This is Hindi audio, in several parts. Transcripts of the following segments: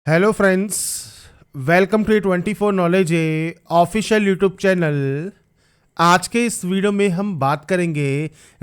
Hello friends, welcome to 24 knowledge official YouTube channel. आज के इस वीडियो में हम बात करेंगे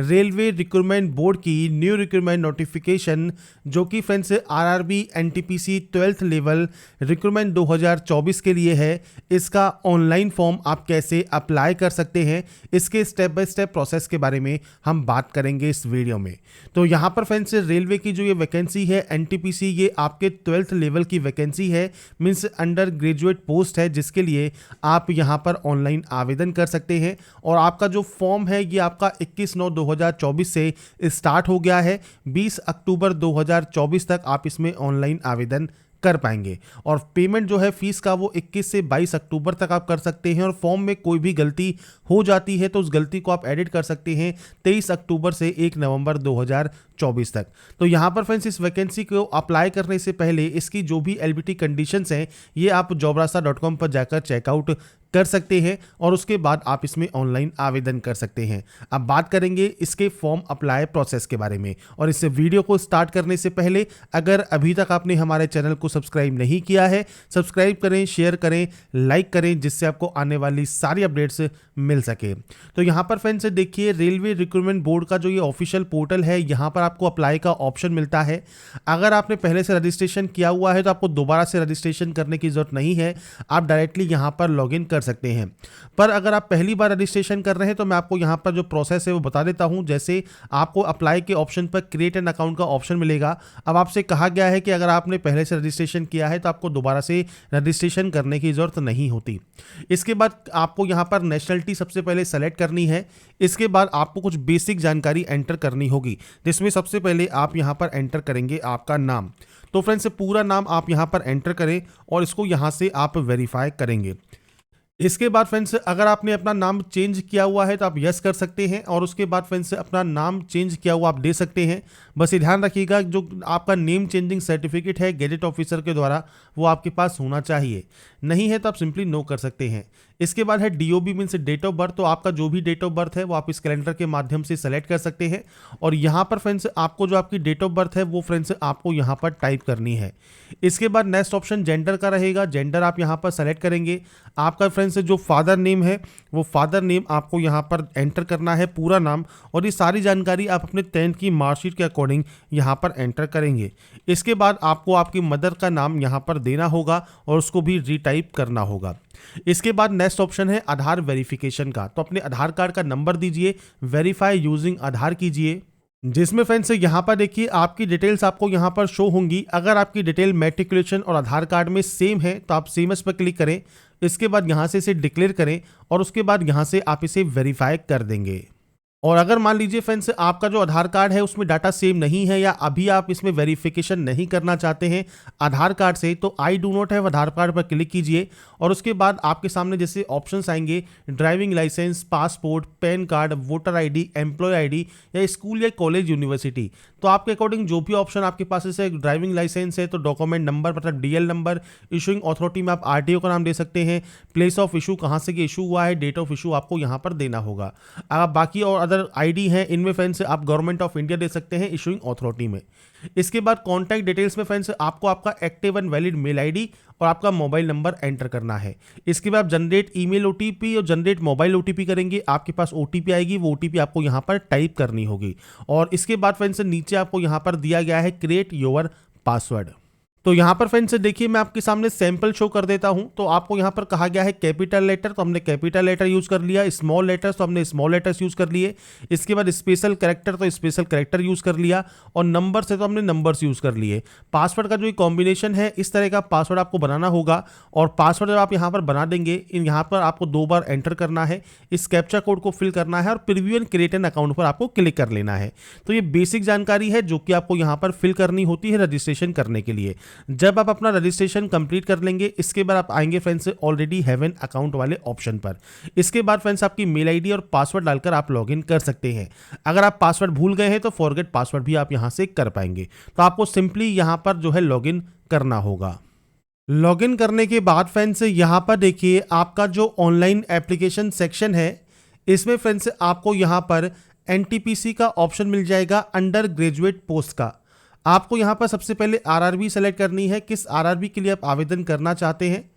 रेलवे रिक्रूटमेंट बोर्ड की न्यू रिक्रूटमेंट नोटिफिकेशन, जो कि friends RRB NTPC 12th level recruitment 2024 के लिए है। इसका ऑनलाइन फॉर्म आप कैसे अप्लाई कर सकते हैं, इसके स्टेप बाय स्टेप प्रोसेस के बारे में हम बात करेंगे इस वीडियो में। तो यहाँ पर फ्रेंड्स रेलवे की जो ये वैकेंसी है एनटीपीसी, ये आपके 12th लेवल की वैकेंसी है, मीन्स अंडर ग्रेजुएट पोस्ट है, जिसके लिए आप यहाँ पर ऑनलाइन आवेदन कर सकते हैं। और आपका जो फॉर्म है ये आपका 21/9/2024 से स्टार्ट हो गया है। 20 अक्टूबर 2024 तक आप इसमें ऑनलाइन आवेदन कर पाएंगे। और पेमेंट जो है फीस का वो 21 से 22 अक्टूबर तक आप कर सकते हैं। और फॉर्म में कोई भी गलती हो जाती है तो उस गलती को आप एडिट कर सकते हैं 23 अक्टूबर से 1 नवंबर 2024 तक। तो यहाँ पर फ्रेंड्स इस वैकेंसी को अप्लाई करने से पहले इसकी जो भी एलिजिबिलिटी कंडीशंस हैं ये आप jobrasa.com पर जाकर चेकआउट कर सकते हैं और उसके बाद आप इसमें ऑनलाइन आवेदन कर सकते हैं। अब बात करेंगे इसके फॉर्म अप्लाई प्रोसेस के बारे में। और इस वीडियो को स्टार्ट करने से पहले अगर अभी तक आपने हमारे चैनल को सब्सक्राइब नहीं किया है, सब्सक्राइब करें, शेयर करें, लाइक करें, जिससे आपको आने वाली सारी अपडेट्स मिल सके। तो यहाँ पर फ्रेंड्स देखिए, रेलवे रिक्रूटमेंट बोर्ड का जो ये ऑफिशियल पोर्टल है, यहाँ पर आपको अप्लाई का ऑप्शन मिलता है। अगर आपने पहले से रजिस्ट्रेशन किया हुआ है तो आपको दोबारा से रजिस्ट्रेशन करने की जरूरत नहीं है, आप डायरेक्टली यहाँ पर लॉगिन कर सकते हैं। पर अगर आप पहली बार रजिस्ट्रेशन कर रहे हैं तो मैं आपको यहाँ पर जो प्रोसेस है वो बता देता हूँ। जैसे आपको अप्लाई के ऑप्शन पर क्रिएट एन अकाउंट का ऑप्शन मिलेगा। अब आपसे कहा गया है कि अगर आपने पहले से रजिस्ट्रेशन किया है तो आपको दोबारा से रजिस्ट्रेशन करने की जरूरत नहीं होती। इसके बाद आपको यहाँ पर नेशनलिटी सबसे पहले सेलेक्ट करनी है। इसके बाद आपको कुछ बेसिक जानकारी एंटर करनी होगी, जिसमें सबसे पहले आप यहाँ पर एंटर करेंगे आपका नाम। तो फ्रेंड्स पूरा नाम आप यहाँ पर एंटर करें और इसको यहाँ से आप वेरीफाई करेंगे। इसके बाद फ्रेंड्स अगर आपने अपना नाम चेंज किया हुआ है तो आप यस कर सकते हैं और उसके बाद फ्रेंड्स अपना नाम चेंज किया हुआ आप दे सकते हैं। बस ये ध्यान रखिएगा जो आपका नेम चेंजिंग सर्टिफिकेट है गेजेट ऑफिसर के द्वारा वो आपके पास होना चाहिए, नहीं है तो आप सिंपली नो कर सकते हैं। इसके बाद है DOB means date of birth. तो आपका जो भी डेट ऑफ बर्थ है वो आप इस कैलेंडर के माध्यम से सेलेक्ट कर सकते हैं। और यहाँ पर फ्रेंड्स आपको जो आपकी डेट ऑफ बर्थ है वो फ्रेंड्स आपको यहाँ पर टाइप करनी है। इसके बाद नेक्स्ट ऑप्शन जेंडर का रहेगा। जेंडर आप यहाँ पर सेलेक्ट करेंगे। आपका फ्रेंड्स जो फादर नेम है वो फादर नेम आपको यहाँ पर एंटर करना है, पूरा नाम। और ये सारी जानकारी आप अपने 10th की मार्कशीट के अकॉर्डिंग यहाँ पर एंटर करेंगे। इसके बाद आपको आपकी मदर का नाम यहाँ पर देना होगा और उसको भी रीटाइप करना होगा। इसके बाद नेक्स्ट ऑप्शन है आधार वेरिफिकेशन का। तो अपने आधार कार्ड का नंबर दीजिए, वेरीफाई यूजिंग आधार कीजिए, जिसमें फ्रेंड्स यहाँ पर देखिए आपकी डिटेल्स आपको यहाँ पर शो होंगी। अगर आपकी डिटेल मैट्रिकुलेशन और आधार कार्ड में सेम है तो आप सेमस पर क्लिक करें। इसके बाद यहाँ से इसे डिक्लेयर करें और उसके बाद यहाँ से आप इसे वेरीफाई कर देंगे। और अगर मान लीजिए फ्रेंड्स आपका जो आधार कार्ड है उसमें डाटा सेम नहीं है या अभी आप इसमें वेरिफिकेशन नहीं करना चाहते हैं आधार कार्ड से, तो I do not have Aadhaar card पर क्लिक कीजिए। और उसके बाद आपके सामने जैसे ऑप्शंस आएंगे driving licence, passport, PAN card, voter ID, employ ID या स्कूल या कॉलेज यूनिवर्सिटी। तो आपके अकॉर्डिंग जो भी ऑप्शन आपके पास, जैसे ड्राइविंग लाइसेंस है तो डॉक्यूमेंट नंबर मतलब डीएल नंबर, इशूइंग अथॉरिटी में आप आरटीओ का नाम दे सकते हैं, प्लेस ऑफ इशू कहाँ से इशू हुआ है, डेट ऑफ इशू आपको यहाँ पर देना होगा। आप बाकी और अदर आईडी है इनमें फ्रेंड्स आप गवर्नमेंट ऑफ इंडिया दे सकते हैं इशूइंग अथॉरिटी में। इसके बाद कॉन्टैक्ट डिटेल्स में फ्रेंड्स आपको आपका active and valid mail ID और आपका मोबाइल नंबर एंटर करना है। इसके बाद जनरेट ईमेल ओटीपी और जनरेट मोबाइल ओटीपी करेंगे। आपके पास ओटीपी आएगी, वो ओटीपी आपको यहाँ पर टाइप करनी होगी। और इसके बाद फ्रेंड्स नीचे आपको यहाँ पर दिया गया है क्रिएट योर पासवर्ड। तो यहाँ पर फ्रेंड्स देखिए मैं आपके सामने सैंपल शो कर देता हूँ। तो आपको यहाँ पर कहा गया है कैपिटल लेटर, तो हमने कैपिटल लेटर यूज कर लिया। स्मॉल लेटर्स तो हमने स्मॉल लेटर्स यूज कर लिए। इसके बाद स्पेशल कैरेक्टर तो स्पेशल कैरेक्टर यूज कर लिया। और नंबर्स है तो हमने नंबर्स यूज कर लिए। पासवर्ड का जो कॉम्बिनेशन है इस तरह का पासवर्ड आपको बनाना होगा। और पासवर्ड जब आप यहाँ पर बना देंगे यहाँ पर आपको 2 बार एंटर करना है, इस कैप्चा कोड को फिल करना है और preview and create an account पर आपको क्लिक कर लेना है। तो ये बेसिक जानकारी है जो कि आपको यहाँ पर फिल करनी होती है रजिस्ट्रेशन करने के लिए। जब आप अपना रजिस्ट्रेशन कंप्लीट कर लेंगे इसके बाद आप आएंगे friends already have an account वाले ऑप्शन पर। इसके बाद फ्रेंड्स आपकी मेल आईडी और पासवर्ड डालकर आप लॉगिन कर सकते हैं। अगर आप पासवर्ड भूल गए हैं तो फॉरगेट पासवर्ड भी आप यहां से कर पाएंगे। तो आपको सिंपली यहां पर जो है लॉगिन करना होगा। लॉगिन करने के बाद फ्रेंड्स यहां पर देखिए आपका जो ऑनलाइन एप्लीकेशन सेक्शन है इसमें फ्रेंड्स आपको यहां पर एनटीपीसी का ऑप्शन मिल जाएगा अंडर ग्रेजुएट पोस्ट का। आपको यहाँ पर सबसे पहले आरआरबी सेलेक्ट करनी है, किस आरआरबी के लिए आप आवेदन करना चाहते हैं।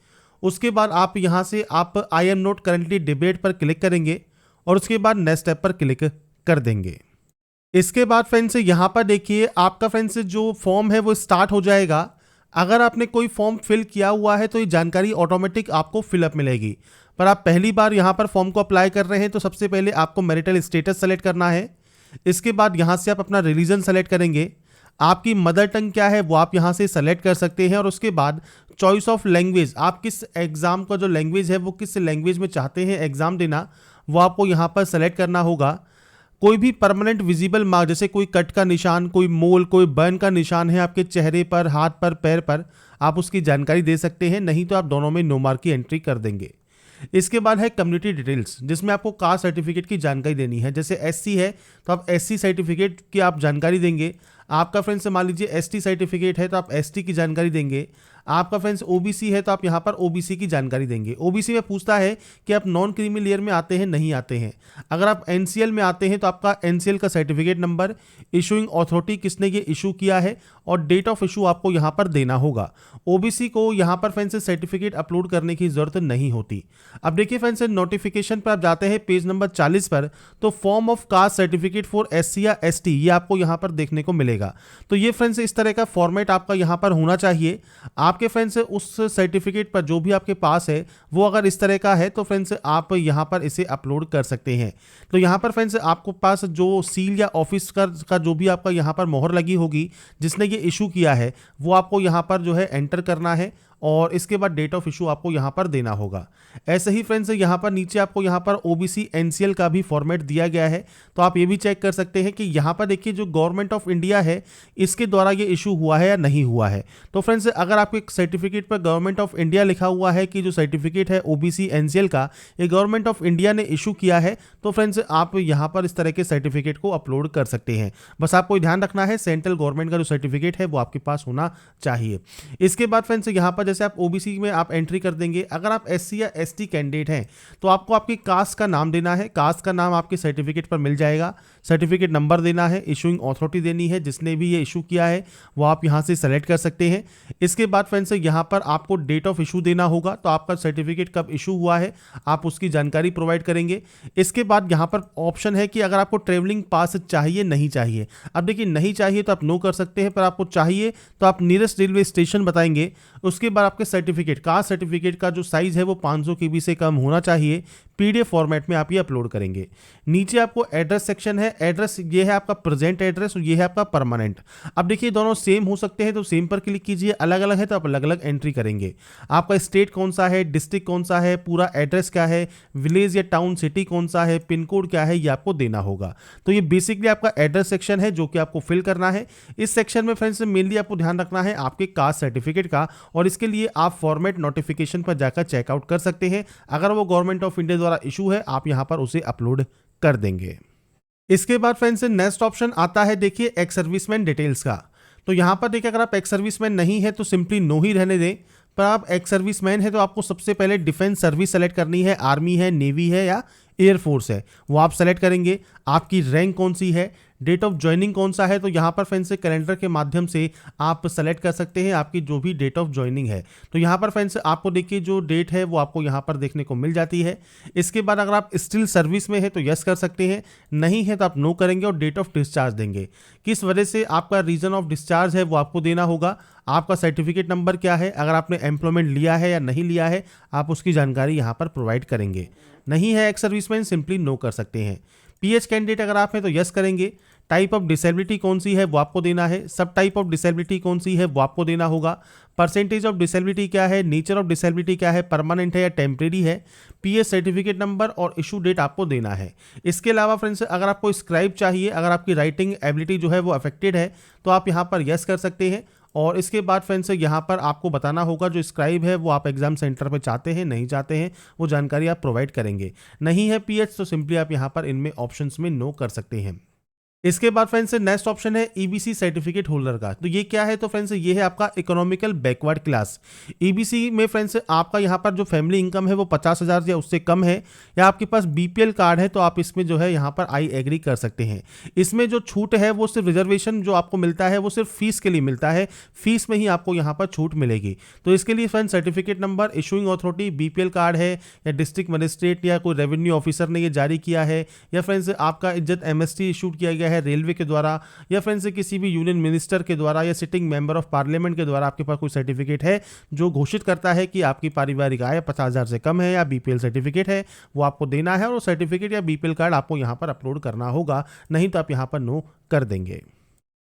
उसके बाद आप यहाँ से आप I am not currently debate पर क्लिक करेंगे और उसके बाद नेक्स्ट स्टेप पर क्लिक कर देंगे। इसके बाद फ्रेंड्स यहाँ पर देखिए आपका फ्रेंड्स जो फॉर्म है वो स्टार्ट हो जाएगा। अगर आपने कोई फॉर्म फिल किया हुआ है तो ये जानकारी ऑटोमेटिक आपको फिलअप मिलेगी, पर आप पहली बार यहाँ पर फॉर्म को अप्लाई कर रहे हैं तो सबसे पहले आपको मैरिटल स्टेटस सेलेक्ट करना है। इसके बाद यहाँ से आप अपना रिलीजन सेलेक्ट करेंगे, आपकी मदर टंग क्या है वो आप यहाँ से सेलेक्ट कर सकते हैं और उसके बाद चॉइस ऑफ लैंग्वेज, आप किस एग्ज़ाम का जो लैंग्वेज है वो किस लैंग्वेज में चाहते हैं एग्ज़ाम देना वो आपको यहाँ पर सेलेक्ट करना होगा। कोई भी परमानेंट विजिबल मार्क जैसे कोई कट का निशान, कोई मोल, कोई बर्न का निशान है आपके चेहरे पर, हाथ पर, पैर पर, आप उसकी जानकारी दे सकते हैं, नहीं तो आप दोनों में नो मार्क की एंट्री कर देंगे। इसके बाद है कम्युनिटी डिटेल्स, जिसमें आपको कास्ट सर्टिफिकेट की जानकारी देनी है। जैसे एससी है तो आप एससी सर्टिफिकेट की आप जानकारी देंगे। आपका फ्रेंड्स मान लीजिए एसटी सर्टिफिकेट है तो आप एसटी की जानकारी देंगे। आपका फ्रेंड्स ओबीसी है तो आप यहाँ पर ओबीसी की जानकारी देंगे। ओबीसी में पूछता है कि आप नॉन क्रीमी लेयर में आते हैं, नहीं आते हैं। अगर आप एनसीएल में आते हैं तो आपका एनसीएल का सर्टिफिकेट नंबर, इशूइंग अथॉरिटी किसने ये इशू किया है और डेट ऑफ इशू आपको यहाँ पर देना होगा। ओबीसी को यहाँ पर फ्रेंड्स सर्टिफिकेट अपलोड करने की जरूरत नहीं होती। अब देखिए फ्रेंड्स नोटिफिकेशन पर आप जाते हैं पेज नंबर 40 पर, तो form of caste certificate for SC या एसटी ये आपको यहाँ पर देखने को मिलेगा। तो ये फ्रेंड्स इस तरह का फॉर्मेट आपका यहाँ पर होना चाहिए। आपके फ्रेंड्स उस सर्टिफिकेट पर जो भी आपके पास है वो अगर इस तरह का है तो फ्रेंड्स आप यहाँ पर इसे अपलोड कर सकते हैं। तो यहाँ पर फ्रेंड्स आपको पास जो सील या ऑफिस का जो भी आपका यहाँ पर मोहर लगी होगी जिसने ये इशू किया है वो आपको यहाँ पर जो है एंटर करना है और इसके बाद डेट ऑफ इशू आपको यहाँ पर देना होगा। ऐसे ही फ्रेंड्स यहाँ पर नीचे आपको यहाँ पर ओबीसी एनसीएल का भी फॉर्मेट दिया गया है, तो आप ये भी चेक कर सकते हैं कि यहाँ पर देखिए जो गवर्नमेंट ऑफ इंडिया है इसके द्वारा ये इशू हुआ है या नहीं हुआ है। तो फ्रेंड्स अगर आपके सर्टिफिकेट पर गवर्नमेंट ऑफ इंडिया लिखा हुआ है कि जो सर्टिफिकेट है ओबीसी एनसीएल का ये गवर्नमेंट ऑफ इंडिया ने इशू किया है, तो फ्रेंड्स आप यहाँ पर इस तरह के सर्टिफिकेट को अपलोड कर सकते हैं। बस आपको ध्यान रखना है सेंट्रल गवर्नमेंट का जो सर्टिफिकेट है वो आपके पास होना चाहिए। इसके बाद फ्रेंड्स यहाँ पर जैसे आप ओबीसी में आप एंट्री कर देंगे। अगर आप एससी या एसटी कैंडिडेट हैं तो आपको आपकी कास्ट का नाम देना है। कास्ट का नाम आपके सर्टिफिकेट पर मिल जाएगा। सर्टिफिकेट नंबर देना है, इशूइंग अथॉरिटी देनी है, जिसने भी ये इशू किया है वो आप यहाँ से सेलेक्ट कर सकते हैं। इसके बाद फ्रेंड्स यहाँ पर आपको डेट ऑफ इशू देना होगा, तो आपका सर्टिफिकेट कब इशू हुआ है आप उसकी जानकारी प्रोवाइड करेंगे। इसके बाद यहाँ पर ऑप्शन है कि अगर आपको ट्रेवलिंग पास चाहिए नहीं चाहिए। अब देखिए नहीं चाहिए तो आप नो कर सकते हैं, पर आपको चाहिए तो आप नियरेस्ट रेलवे स्टेशन बताएंगे। उसके बाद आपके सर्टिफिकेट कास्ट सर्टिफिकेट का जो साइज है वो 500 KB से कम होना चाहिए। पीडीएफ फॉर्मेट में आप ये अपलोड करेंगे। नीचे आपको एड्रेस सेक्शन है। एड्रेस ये है आपका प्रेजेंट एड्रेस और ये है आपका परमानेंट। अब देखिए दोनों सेम हो सकते हैं तो सेम पर क्लिक कीजिए, अलग अलग है तो आप अलग अलग एंट्री करेंगे। आपका स्टेट कौन सा है, डिस्ट्रिक्ट कौन सा है, पूरा एड्रेस क्या है, विलेज या टाउन सिटी कौन सा है, पिन कोड क्या है, ये आपको देना होगा। तो ये बेसिकली आपका एड्रेस सेक्शन है जो कि आपको फिल करना है। इस सेक्शन में फ्रेंड्स मेनली आपको ध्यान रखना है आपके कास्ट सर्टिफिकेट का, और इसके लिए आप फॉर्मेट नोटिफिकेशन पर जाकर चेकआउट कर सकते हैं। अगर वो गवर्नमेंट ऑफ इंडिया द्वारा इशू है आप यहां पर उसे अपलोड कर देंगे। इसके बाद फ्रेंड्स नेक्स्ट ऑप्शन आता है देखिए एक्स सर्विसमैन डिटेल्स का। तो यहां पर देखिए अगर आप एक्स सर्विसमैन नहीं है तो सिंपली नो ही रहने दें, पर आप एक्स सर्विसमैन है तो आपको सबसे पहले डिफेंस सर्विस सेलेक्ट करनी है। आर्मी है, नेवी है या एयरफोर्स है वो आप सेलेक्ट करेंगे। आपकी रैंक कौन सी है, डेट ऑफ ज्वाइनिंग कौन सा है, तो यहाँ पर फ्रेंड्स कैलेंडर के माध्यम से आप सेलेक्ट कर सकते हैं आपकी जो भी डेट ऑफ ज्वाइनिंग है। तो यहाँ पर फ्रेंड्स आपको देखिए जो डेट है वो आपको यहाँ पर देखने को मिल जाती है। इसके बाद अगर आप स्टिल सर्विस में है तो यस कर सकते हैं, नहीं है तो आप नो करेंगे और डेट ऑफ डिस्चार्ज देंगे। किस वजह से आपका रीजन ऑफ डिस्चार्ज है वो आपको देना होगा। आपका सर्टिफिकेट नंबर क्या है, अगर आपने एम्प्लॉयमेंट लिया है या नहीं लिया है आप उसकी जानकारी यहाँ पर प्रोवाइड करेंगे। नहीं है एक्स सर्विसमैन सिंपली नो कर सकते हैं। पीएच कैंडिडेट अगर आप हैं तो यस करेंगे। टाइप ऑफ डिसेबिलिटी कौन सी है वो आपको देना है। सब टाइप ऑफ डिसेबिलिटी कौन सी है वो आपको देना होगा। परसेंटेज ऑफ डिसेबिलिटी क्या है, नेचर ऑफ डिसेबिलिटी क्या है, परमानेंट है या टेम्परेरी है, पीएच सर्टिफिकेट नंबर और इशू डेट आपको देना है। इसके अलावा फ्रेंड्स अगर आपको स्क्राइब चाहिए, अगर आपकी राइटिंग एबिलिटी जो है वो अफेक्टेड है तो आप यहाँ पर यस कर सकते हैं। और इसके बाद फ्रेंड्स यहाँ पर आपको बताना होगा जो स्क्राइब है वो आप एग्जाम सेंटर पे चाहते हैं नहीं चाहते हैं, वो जानकारी आप प्रोवाइड करेंगे। नहीं है पीएच तो सिंपली आप यहाँ पर इनमें ऑप्शंस में नो कर सकते हैं। इसके बाद फ्रेंड्स नेक्स्ट ऑप्शन है ईबीसी सर्टिफिकेट होल्डर का। तो ये क्या है, तो फ्रेंड्स ये है आपका इकोनॉमिकल बैकवर्ड क्लास। ईबीसी में फ्रेंड्स आपका यहाँ पर जो फैमिली इनकम है वो 50,000 या उससे कम है, या आपके पास बीपीएल कार्ड है, तो आप इसमें जो है यहाँ पर आई एग्री कर सकते हैं। इसमें जो छूट है वो सिर्फ रिजर्वेशन जो आपको मिलता है वो सिर्फ फीस के लिए मिलता है, फीस में ही आपको यहाँ पर छूट मिलेगी। तो इसके लिए friends certificate number, issuing authority BPL card है, या डिस्ट्रिक्ट मजिस्ट्रेट या कोई रेवेन्यू ऑफिसर ने ये जारी किया है, या फ्रेंड्स आपका इज्जत एमएसटी इशूड किया गया है रेलवे के द्वारा, या फ्रेंड्स किसी भी यूनियन मिनिस्टर के द्वारा या सिटिंग मेंबर ऑफ पार्लियामेंट के द्वारा आपके पास कोई सर्टिफिकेट है जो घोषित करता है कि आपकी पारिवारिक आय 50,000 से कम है, या बीपीएल सर्टिफिकेट है, वो आपको देना है। और वो सर्टिफिकेट या बीपीएल कार्ड आपको यहाँ पर अपलोड करना होगा, नहीं तो आप यहाँ पर नो कर देंगे।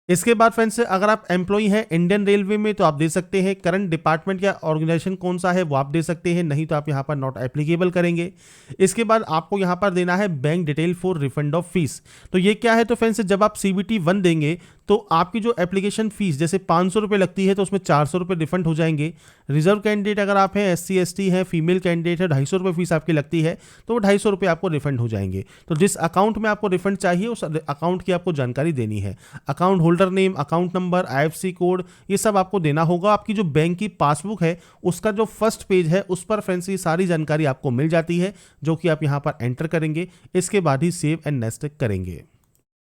इसके बाद फ्रेंड्स अगर आप एम्प्लॉई हैं इंडियन रेलवे में तो आप दे सकते हैं, करंट डिपार्टमेंट या ऑर्गेनाइजेशन कौन सा है वो आप दे सकते हैं, नहीं तो आप यहाँ पर नॉट एप्लीकेबल करेंगे। इसके बाद आपको यहाँ पर देना है bank detail for refund of fees. तो ये क्या है, तो फ्रेंड्स जब आप CBT 1 देंगे तो आपकी जो एप्लीकेशन फीस जैसे 500 रुपये लगती है तो उसमें 400 रुपये रिफंड हो जाएंगे। रिजर्व कैंडिडेट अगर आप हैं, SC ST हैं, फीमेल कैंडिडेट है, 250 रुपये फीस आपकी लगती है, तो वो 250 रुपये आपको रिफंड हो जाएंगे। तो जिस अकाउंट में आपको रिफंड चाहिए उस अकाउंट की आपको जानकारी देनी है, account holder name, account number, IFSC code, ये सब आपको देना होगा। आपकी जो बैंक की पासबुक है उसका जो फर्स्ट पेज है उस पर फ्रेंड्स ये सारी जानकारी आपको मिल जाती है, जो कि आप यहाँ पर एंटर करेंगे। इसके बाद ही सेव एंड नेक्स्ट करेंगे।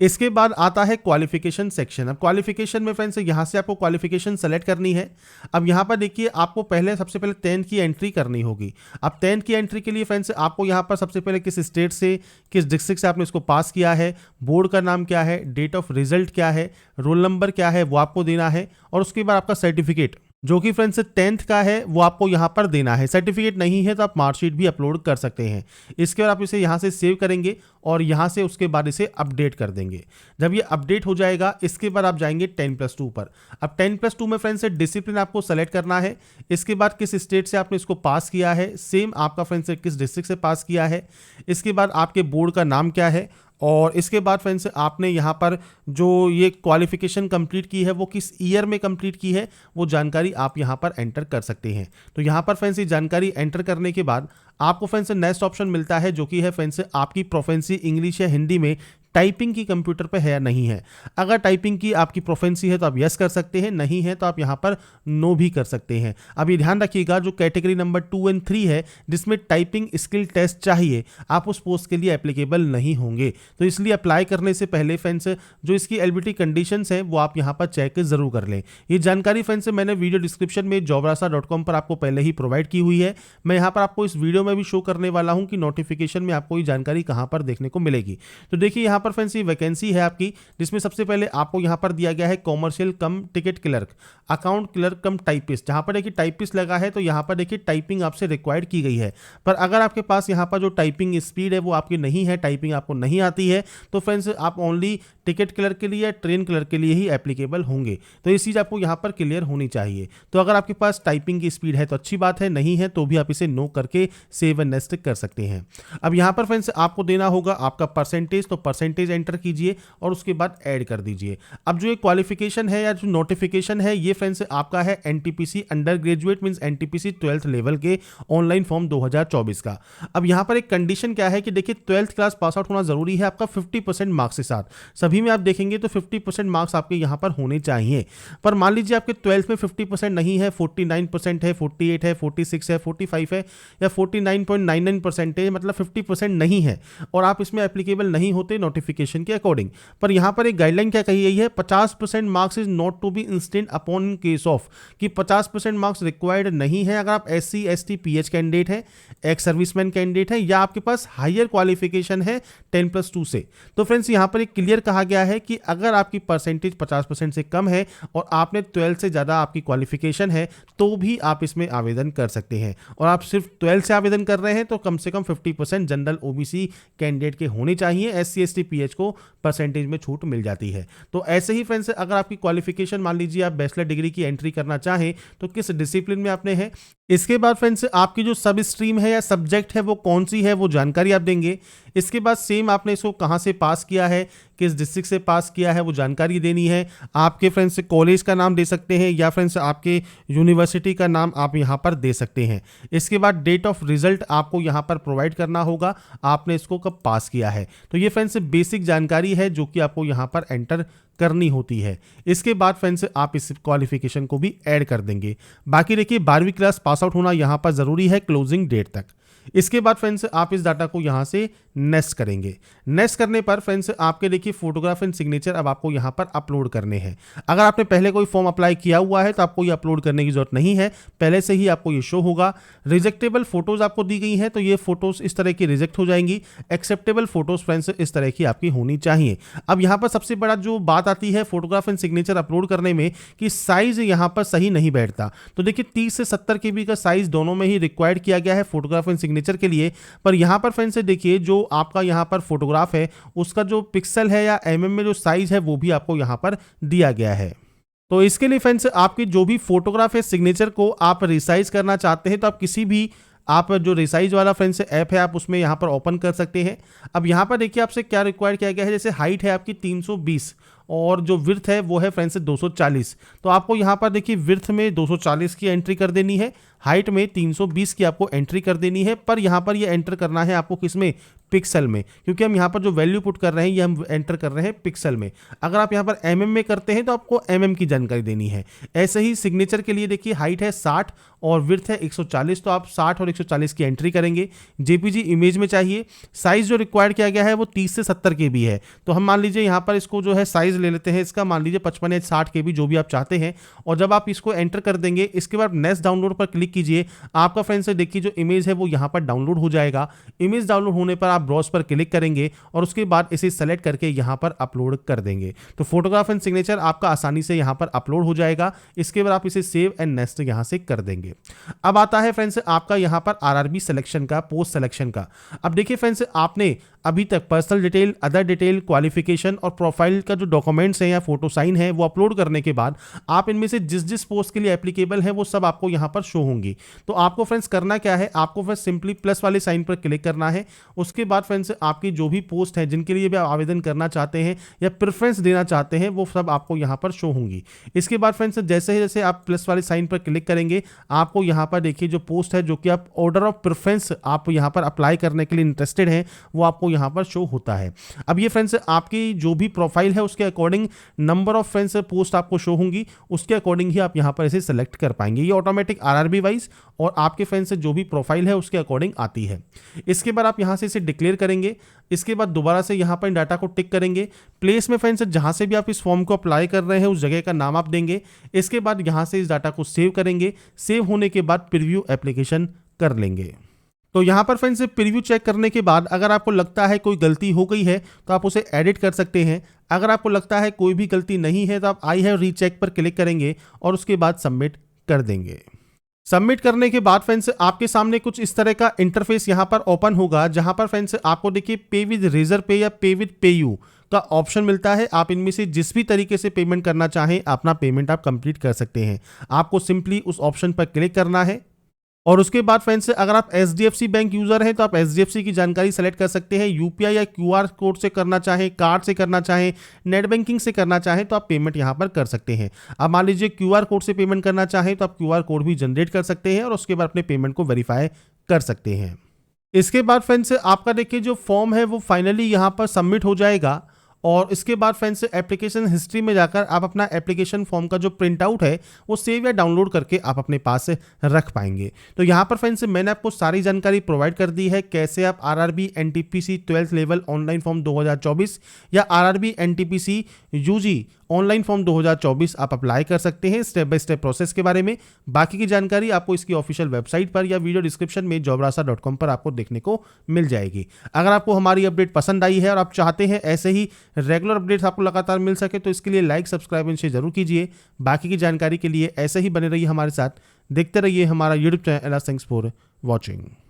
इसके बाद आता है क्वालिफिकेशन सेक्शन। अब क्वालिफिकेशन में फ्रेंड्स यहाँ से आपको क्वालिफिकेशन सेलेक्ट करनी है। अब यहाँ पर देखिए आपको सबसे पहले 10th की एंट्री करनी होगी। अब 10th की एंट्री के लिए फ्रेंड्स आपको यहाँ पर सबसे पहले किस स्टेट से, किस डिस्ट्रिक्ट से आपने इसको पास किया है, बोर्ड का नाम क्या है, डेट ऑफ रिजल्ट क्या है, रोल नंबर क्या है वो आपको देना है, और उसके बाद आपका सर्टिफिकेट जो कि फ्रेंड्स 10th का है वो आपको यहाँ पर देना है। सर्टिफिकेट नहीं है तो आप मार्कशीट भी अपलोड कर सकते हैं। इसके बाद आप इसे यहाँ से सेव करेंगे और यहाँ से उसके बाद इसे अपडेट कर देंगे। जब ये अपडेट हो जाएगा इसके बाद आप जाएंगे 10+2 पर। अब 10+2 में फ्रेंड्स डिसिप्लिन आपको सेलेक्ट करना है। इसके बाद किस स्टेट से आपने इसको पास किया है, सेम आपका फ्रेंड्स किस डिस्ट्रिक्ट से पास किया है। इसके बाद आपके बोर्ड का नाम क्या है, और इसके बाद फ्रेंड्स आपने यहाँ पर जो ये क्वालिफिकेशन कंप्लीट की है वो किस ईयर में कंप्लीट की है वो जानकारी आप यहाँ पर एंटर कर सकते हैं। तो यहाँ पर फ्रेंड्स ये जानकारी एंटर करने के बाद आपको फ्रेंड्स नेक्स्ट ऑप्शन मिलता है जो कि है फ्रेंड्स आपकी प्रोफेंसी इंग्लिश या हिंदी में टाइपिंग की कंप्यूटर पे है या नहीं है। अगर टाइपिंग की आपकी प्रोफेंसी है तो आप यस कर सकते हैं, नहीं है तो आप यहाँ पर नो भी कर सकते हैं। अब ये ध्यान रखिएगा जो कैटेगरी नंबर 2 और 3 है जिसमें टाइपिंग स्किल टेस्ट चाहिए, आप उस पोस्ट के लिए एप्लीकेबल नहीं होंगे। तो इसलिए अप्लाई करने से पहले फ्रेंड्स जो इसकी एलिजिबिलिटी कंडीशंस हैं वो आप यहाँ पर चेक जरूर कर लें। ये जानकारी फ्रेंड्स मैंने वीडियो डिस्क्रिप्शन में jobrasa.com पर आपको पहले ही प्रोवाइड की हुई है। मैं यहाँ पर आपको इस वीडियो में भी शो करने वाला हूँ कि नोटिफिकेशन में आपको ये जानकारी कहाँ पर देखने को मिलेगी। तो देखिए यहाँ पर फ्रेंड्स ये वैकेंसी है आपकी, जिसमें सबसे पहले आपको यहाँ पर दिया गया है कॉमर्शियल कम टिकट क्लर्क, अकाउंट क्लर्क कम टाइपिस्ट। जहाँ पर देखिए टाइपिस्ट लगा है तो यहाँ पर देखिए टाइपिंग आपसे रिक्वायर्ड की गई है। पर अगर आपके पास यहाँ पर जो टाइपिंग स्पीड है वो आपकी नहीं है, टाइपिंग आपको नहीं आती है, तो फ्रेंड्स आप ओनली टिकट क्लर्क के लिए या ट्रेन क्लर्क के लिए ही एप्लीकेबल होंगे। तो ये चीज़ आपको यहाँ पर क्लियर होनी चाहिए। तो अगर आपके पास टाइपिंग की स्पीड है तो अच्छी बात है, नहीं है तो भी आप इसे नो करके सेव एंड नेक्स्ट कर सकते हैं। अब यहाँ पर फ्रेंड्स आपको देना होगा आपका परसेंटेज, तो परसेंटेज एंटर कीजिए और उसके बाद ऐड कर दीजिए। अब जो ये क्वालिफिकेशन है या जो नोटिफिकेशन है ये फ्रेंड्स आपका है NTPC under graduate means NTPC 12th level के ऑनलाइन फॉर्म 2024 का। अब यहाँ पर एक कंडीशन क्या है कि देखिए 12th क्लास पास आउट होना जरूरी है आपका 50% मार्क्स के साथ। सभी में आप देखेंगे तो 50% मार्क्स आपके यहाँ पर होने चाहिए। पर मान लीजिए आपके 12th में 50% नहीं है, 49% है, 48 है, 46 है, 45 है या 49.99% है, मतलब 50% नहीं है और आप इसमें एप्लीकेबल नहीं होते नोटिफिकेशन के अकॉर्डिंग। पर यहाँ पर एक गाइडलाइन क्या कही गई है, 50% marks is not to be instant upon in case of, कि 50% मार्क्स रिक्वायर्ड नहीं है अगर आप SC ST PH कैंडिडेट है, एक्स सर्विसमैन कैंडिडेट है या आपके पास हायर क्वालिफिकेशन है 10+2 से। तो फ्रेंड्स यहाँ पर एक क्लियर कहा गया है कि अगर आपकी परसेंटेज 50% से कम है और आपने 12 से ज़्यादा आपकी क्वालिफिकेशन है तो भी आप इसमें आवेदन कर सकते हैं। और आप सिर्फ 12 से आवेदन कर रहे हैं तो कम से कम 50% जनरल OBC कैंडिडेट के होने चाहिए, SC ST PH को परसेंटेज में छूट मिल जाती है। तो ऐसे ही फ्रेंड्स अगर आपकी क्वालिफिकेशन मान लीजिए आप बैचलर डिग्री की एंट्री करना चाहें तो किस डिसिप्लिन में आपने है, इसके बाद फ्रेंड्स आपकी जो सब स्ट्रीम है या सब्जेक्ट है वो कौन सी है वो जानकारी आप देंगे। इसके बाद सेम आपने इसको कहाँ से पास किया है, किस डिस्ट्रिक्ट से पास किया है वो जानकारी देनी है। आपके फ्रेंड्स कॉलेज का नाम दे सकते हैं या फ्रेंड्स आपके यूनिवर्सिटी का नाम आप यहाँ पर दे सकते हैं। इसके बाद डेट ऑफ रिजल्ट आपको यहाँ पर प्रोवाइड करना होगा, आपने इसको कब पास किया है। तो ये फ्रेंड्स बेसिक जानकारी है जो कि आपको यहाँ पर एंटर करनी होती है। इसके बाद फ्रेंड्स आप इस क्वालिफिकेशन को भी ऐड कर देंगे। बाकी देखिए 12वीं क्लास पास आउट होना यहाँ पर ज़रूरी है क्लोजिंग डेट तक। इसके बाद फ्रेंड्स आप इस डाटा को यहाँ से नेक्स्ट करेंगे। नेक्स्ट करने पर फ्रेंड्स आपके देखिए फोटोग्राफ एंड सिग्नेचर अब आपको यहाँ पर अपलोड करने हैं। अगर आपने पहले कोई फॉर्म अप्लाई किया हुआ है तो आपको ये अपलोड करने की जरूरत नहीं है, पहले से ही आपको ये शो होगा। रिजेक्टेबल फोटोज आपको दी गई हैं तो ये फोटोज इस तरह की रिजेक्ट हो जाएंगी। एक्सेप्टेबल फोटोज फ्रेंड्स इस तरह की आपकी होनी चाहिए। अब यहाँ पर सबसे बड़ा जो बात आती है फोटोग्राफ एंड सिग्नेचर अपलोड करने में कि साइज यहाँ पर सही नहीं बैठता। तो देखिए 30 से 70 KB का साइज दोनों में ही रिक्वायर्ड किया गया है फोटोग्राफ एंड सिग्नेचर के लिए। पर यहाँ पर फ्रेंड्स देखिए जो आपका यहाँ पर फोटोग्राफ है उसका जो पिक्सल है या में जो साइज है वो भी आपको यहाँ पर दिया गया है। तो इसके लिए फ्रेंड्स आपकी जो भी फोटोग्राफ है सिग्नेचर को आप रिसाइज करना चाहते हैं तो आप किसी भी आप जो रिसाइज वाला फ्रेंड्स ऐप है आप उसमें यहाँ पर ओपन कर सकते हैं। अब यहाँ पर देखिए आपसे क्या रिक्वायर किया गया है, जैसे हाइट है आपकी 320 और जो विड्थ है वो है फ्रेंड्स 240। तो आपको यहाँ पर देखिए विड्थ में 240 की एंट्री कर देनी है, हाइट में 320 की आपको एंट्री कर देनी है। पर यहाँ पर ये एंटर करना है आपको किसमें, पिक्सल में, क्योंकि हम यहाँ पर जो वैल्यू पुट कर रहे हैं ये हम एंटर कर रहे हैं पिक्सल में। अगर आप यहाँ पर में करते हैं तो आपको की जानकारी देनी है। ऐसे ही सिग्नेचर के लिए देखिए हाइट है 60 और विड्थ है 140, तो आप 60 और 140 की एंट्री करेंगे। जेपीजी इमेज में चाहिए। साइज जो रिक्वायर्ड किया गया है वो 30 से 70 KB है। तो हम मान लीजिए यहाँ पर इसको जो है साइज ले लेते हैं इसका, मान लीजिए 55 या 60 KB जो भी आप चाहते हैं। और जब आप इसको एंटर कर देंगे इसके बाद नेक्स्ट डाउनलोड पर क्लिक कीजिए। आपका फ्रेंड्स देखिए जो इमेज है वो यहाँ पर डाउनलोड हो जाएगा। इमेज डाउनलोड होने पर आप ब्राउज पर क्लिक करेंगे और उसके बाद इसे सेलेक्ट करके यहाँ पर अपलोड कर देंगे। तो फोटोग्राफ एंड सिग्नेचर आपका आसानी से यहाँ पर अपलोड हो जाएगा। इसके बाद आप इसे सेव एंड नेक्स्ट यहाँ से कर देंगे। अब आता है फ्रेंड्स आपका यहाँ पर आरआरबी सिलेक्शन का, पोस्ट सिलेक्शन का। अब देखिए फ्रेंड्स आपने अभी तक personal detail, other detail, qualification और प्रोफाइल का जो डॉक्यूमेंट्स हैं या फोटो साइन है वो अपलोड करने के बाद आप इनमें से जिस जिस पोस्ट के लिए एप्लीकेबल है वो सब आपको यहाँ पर शो होंगी। तो आपको फ्रेंड्स करना क्या है, आपको फ्रेंड्स सिंपली प्लस वाले साइन पर क्लिक करना है। उसके बाद फ्रेंड्स आपकी जो भी पोस्ट है जिनके लिए भी आप आवेदन करना चाहते हैं या प्रेफरेंस देना चाहते हैं वो सब आपको यहाँ पर शो होंगी। इसके बाद फ्रेंड्स जैसे आप प्लस वाले साइन पर क्लिक करेंगे आपको यहाँ पर देखिए जो पोस्ट है जो कि आप ऑर्डर ऑफ प्रेफरेंस आप यहाँ पर अप्लाई करने के लिए इंटरेस्टेड हैं वो आपको यहाँ पर शो होता है। अब ये फ्रेंड्स आपकी जो भी प्रोफाइल है उसके according number of friends post आपको शो होंगी, उसके अकॉर्डिंग ही आप यहाँ पर इसे सेलेक्ट कर पाएंगे। ये ऑटोमेटिक आरआरबी वाइज और आपके फ्रेंड्स से जो भी प्रोफाइल है उसके अकॉर्डिंग आती है। इसके बाद आप यहाँ से इसे डिक्लेयर करेंगे। इसके बाद दोबारा से यहाँ पर डाटा को टिक करेंगे। प्लेस में फ्रेंड्स जहाँ से भी आप इस फॉर्म को अप्लाई कर रहे हैं उस जगह का नाम आप देंगे। इसके बाद यहाँ से इस डाटा को सेव करेंगे। सेव होने के बाद प्रीव्यू एप्लीकेशन कर लेंगे। तो यहाँ पर फ्रेंड्स प्रीव्यू चेक करने के बाद अगर आपको लगता है कोई गलती हो गई है तो आप उसे एडिट कर सकते हैं। अगर आपको लगता है कोई भी गलती नहीं है तो आप आई हैव रीचेक पर क्लिक करेंगे और उसके बाद सबमिट कर देंगे। सबमिट करने के बाद फ्रेंड्स आपके सामने कुछ इस तरह का इंटरफेस यहाँ पर ओपन होगा, जहाँ पर फ्रेंड्स आपको देखिए पे विद रेजर पे या पे विद पे यू का ऑप्शन मिलता है। आप इनमें से जिस भी तरीके से पेमेंट करना चाहें अपना पेमेंट आप कंप्लीट कर सकते हैं। आपको सिंपली उस ऑप्शन पर क्लिक करना है और उसके बाद फ्रेंड्स अगर आप HDFC बैंक यूजर हैं तो आप HDFC की जानकारी सेलेक्ट कर सकते हैं। UPI या QR कोड से करना चाहें, कार्ड से करना चाहें, नेट बैंकिंग से करना चाहें तो आप पेमेंट यहां पर कर सकते हैं। अब मान लीजिए QR कोड से पेमेंट करना चाहें तो आप QR कोड भी जनरेट कर सकते हैं और उसके बाद अपने पेमेंट को वेरीफाई कर सकते हैं। इसके बाद फ्रेंड्स आपका देखिए जो फॉर्म है वो फाइनली यहाँ पर सबमिट हो जाएगा और इसके बाद फ्रेंड्स एप्लीकेशन हिस्ट्री में जाकर आप अपना एप्लीकेशन फॉर्म का जो प्रिंट आउट है वो सेव या डाउनलोड करके आप अपने पास रख पाएंगे। तो यहाँ पर फ्रेंड्स मैंने आपको सारी जानकारी प्रोवाइड कर दी है कैसे आप RRB NTPC 12th level online form 2024 या RRB NTPC UG online form 2024 आप अप्लाई कर सकते हैं। स्टेप बाय स्टेप प्रोसेस के बारे में बाकी की जानकारी आपको इसकी ऑफिशियल वेबसाइट पर या वीडियो डिस्क्रिप्शन में jobrasa.com पर आपको देखने को मिल जाएगी। अगर आपको हमारी अपडेट पसंद आई है और आप चाहते हैं ऐसे ही रेगुलर अपडेट्स आपको लगातार मिल सके तो इसके लिए लाइक, सब्सक्राइब एंड शेयर जरूर कीजिए। बाकी की जानकारी के लिए ऐसे ही बने रहिए हमारे साथ, देखते रहिए हमारा YouTube channel. Thanks for watching.